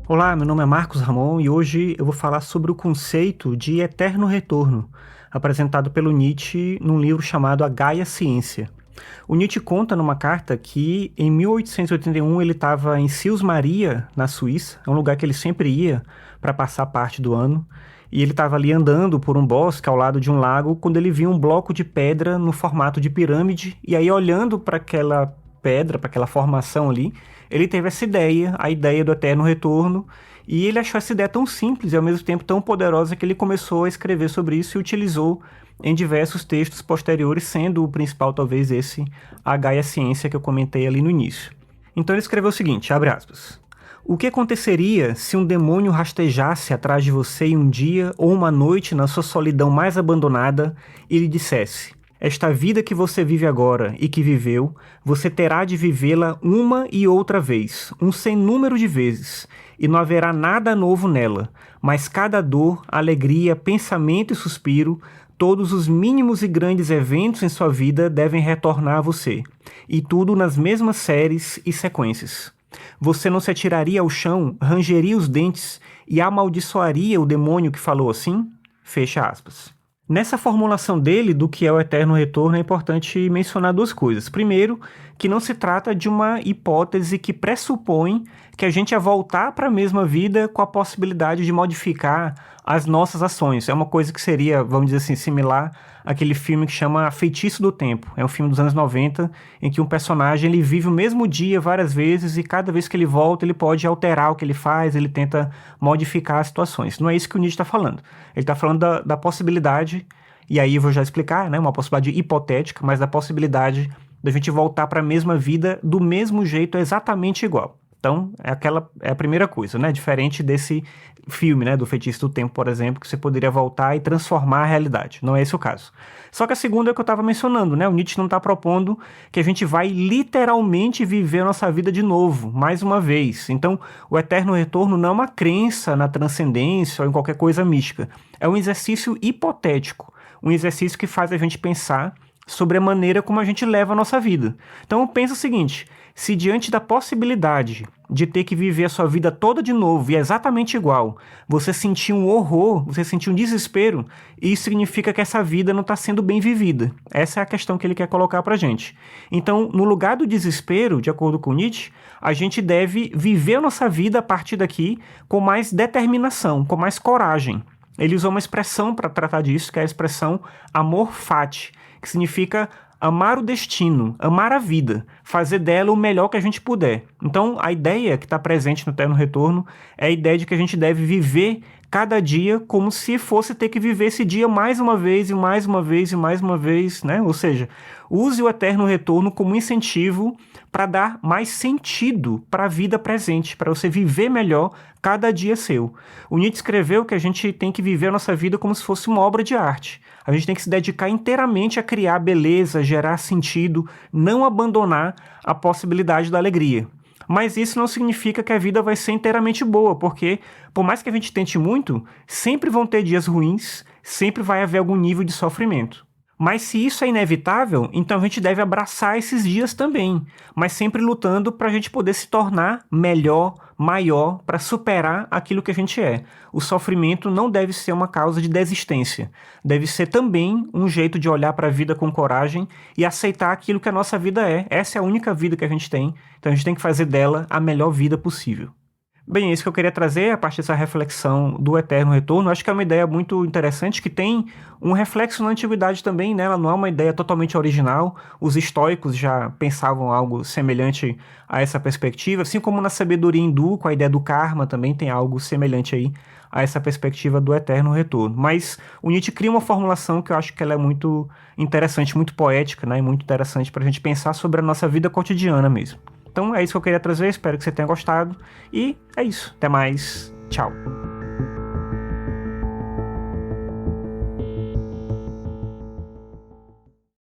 Olá, meu nome é Marcos Ramon e hoje eu vou falar sobre o conceito de eterno retorno, apresentado pelo Nietzsche num livro chamado A Gaia Ciência. O Nietzsche conta numa carta que em 1881 ele estava em Sils Maria, na Suíça, é um lugar que ele sempre ia para passar parte do ano, e ele estava ali andando por um bosque ao lado de um lago quando ele viu um bloco de pedra no formato de pirâmide, e aí olhando para aquela pedra, para aquela formação ali, ele teve essa ideia, a ideia do eterno retorno, e ele achou essa ideia tão simples e ao mesmo tempo tão poderosa que ele começou a escrever sobre isso e utilizou em diversos textos posteriores, sendo o principal talvez esse, a Gaia Ciência, que eu comentei ali no início. Então ele escreveu o seguinte, abre aspas: "O que aconteceria se um demônio rastejasse atrás de você em um dia ou uma noite na sua solidão mais abandonada e lhe dissesse: esta vida que você vive agora e que viveu, você terá de vivê-la uma e outra vez, um sem número de vezes, e não haverá nada novo nela, mas cada dor, alegria, pensamento e suspiro, todos os mínimos e grandes eventos em sua vida devem retornar a você, e tudo nas mesmas séries e sequências. Você não se atiraria ao chão, rangeria os dentes e amaldiçoaria o demônio que falou assim?" Fecha aspas. Nessa formulação dele do que é o eterno retorno é importante mencionar duas coisas. Primeiro, que não se trata de uma hipótese que pressupõe que a gente ia voltar para a mesma vida com a possibilidade de modificar as nossas ações. É uma coisa que seria, vamos dizer assim, similar àquele filme que chama Feitiço do Tempo. É um filme dos anos 90 em que um personagem ele vive o mesmo dia várias vezes e cada vez que ele volta ele pode alterar o que ele faz, ele tenta modificar as situações. Não é isso que o Nietzsche está falando. Ele está falando da possibilidade, e aí eu vou já explicar, né, uma possibilidade hipotética, mas da possibilidade da gente voltar para a mesma vida do mesmo jeito, exatamente igual. Então, é a primeira coisa, né? Diferente desse filme, né? Do Feitiço do Tempo, por exemplo, que você poderia voltar e transformar a realidade. Não é esse o caso. Só que a segunda é o que eu estava mencionando, né? O Nietzsche não está propondo que a gente vai literalmente viver a nossa vida de novo, mais uma vez. Então, o eterno retorno não é uma crença na transcendência ou em qualquer coisa mística. É um exercício hipotético. Um exercício que faz a gente pensar sobre a maneira como a gente leva a nossa vida. Então pensa o seguinte, se diante da possibilidade de ter que viver a sua vida toda de novo e exatamente igual, você sentir um horror, você sentir um desespero, isso significa que essa vida não está sendo bem vivida. Essa é a questão que ele quer colocar pra gente. Então, no lugar do desespero, de acordo com Nietzsche, a gente deve viver a nossa vida a partir daqui com mais determinação, com mais coragem. Ele usou uma expressão para tratar disso, que é a expressão amor fati, que significa amar o destino, amar a vida, fazer dela o melhor que a gente puder. Então, a ideia que está presente no Eterno Retorno é a ideia de que a gente deve viver cada dia como se fosse ter que viver esse dia mais uma vez, e mais uma vez, e mais uma vez, né? Ou seja, use o Eterno Retorno como incentivo para dar mais sentido para a vida presente, para você viver melhor cada dia seu. O Nietzsche escreveu que a gente tem que viver a nossa vida como se fosse uma obra de arte. A gente tem que se dedicar inteiramente a criar beleza, gerar sentido, não abandonar a possibilidade da alegria. Mas isso não significa que a vida vai ser inteiramente boa, porque por mais que a gente tente muito, sempre vão ter dias ruins, sempre vai haver algum nível de sofrimento. Mas se isso é inevitável, então a gente deve abraçar esses dias também, mas sempre lutando para a gente poder se tornar melhor, maior, para superar aquilo que a gente é. O sofrimento não deve ser uma causa de desistência, deve ser também um jeito de olhar para a vida com coragem e aceitar aquilo que a nossa vida é. Essa é a única vida que a gente tem, então a gente tem que fazer dela a melhor vida possível. Bem, é isso que eu queria trazer a partir dessa reflexão do Eterno Retorno. Acho que é uma ideia muito interessante que tem um reflexo na antiguidade também, né? Ela não é uma ideia totalmente original. Os estoicos já pensavam algo semelhante a essa perspectiva, assim como na sabedoria hindu, com a ideia do karma, também tem algo semelhante aí a essa perspectiva do Eterno Retorno. Mas o Nietzsche cria uma formulação que eu acho que ela é muito interessante, muito poética, né? E muito interessante para a gente pensar sobre a nossa vida cotidiana mesmo. Então é isso que eu queria trazer, espero que você tenha gostado. E é isso. Até mais. Tchau.